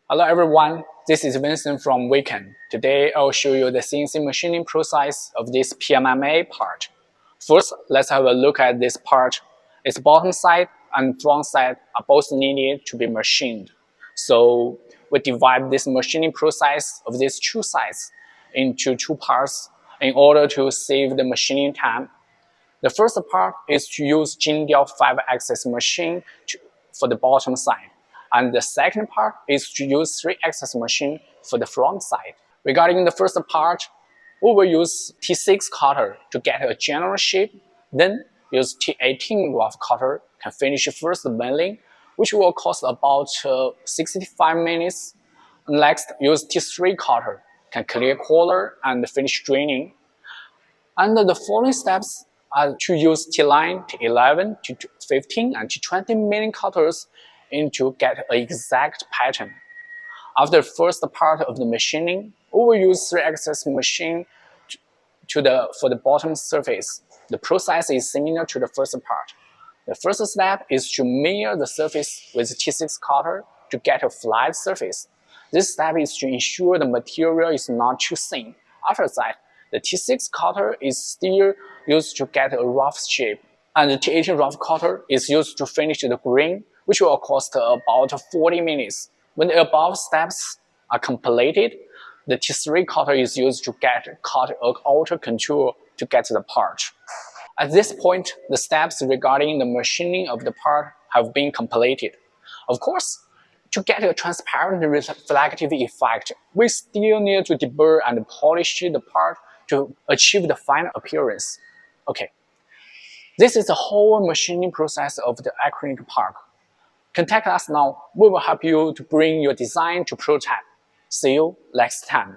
Hello everyone, this is Vincent from WayKen. Today I'll show you the CNC machining process of this PMMA part. First, let's have a look at this part. Its bottom side and front side are both needed to be machined. So we divide this machining process of these two sides into two parts in order to save the machining time. The first part is to use Jindiao 5-axis machine for the bottom side. And the second part is to use 3-axis machine for the front side. Regarding the first part, we will use T6 cutter to get a general shape, then use T18 rough cutter can finish first milling, which will cost about 65 minutes. Next, use T3 cutter can clear color and finish draining. And the following steps are to use T9, T11, T15, and T20 milling cutters to get an exact pattern. After the first part of the machining, we will use 3-axis machine for the bottom surface. The process is similar to the first part. The first step is to mirror the surface with T6 cutter to get a flat surface. This step is to ensure the material is not too thin. After that, the T6 cutter is still used to get a rough shape, and the T18 rough cutter is used to finish the grain, which will cost about 40 minutes. When the above steps are completed, the T3 cutter is used to cut an outer contour to get the part. At this point, the steps regarding the machining of the part have been completed. Of course, to get a transparent reflective effect, we still need to deburr and polish the part to achieve the final appearance. Okay, this is the whole machining process of the acrylic part. Contact us now. We will help you to bring your design to prototype. See you next time.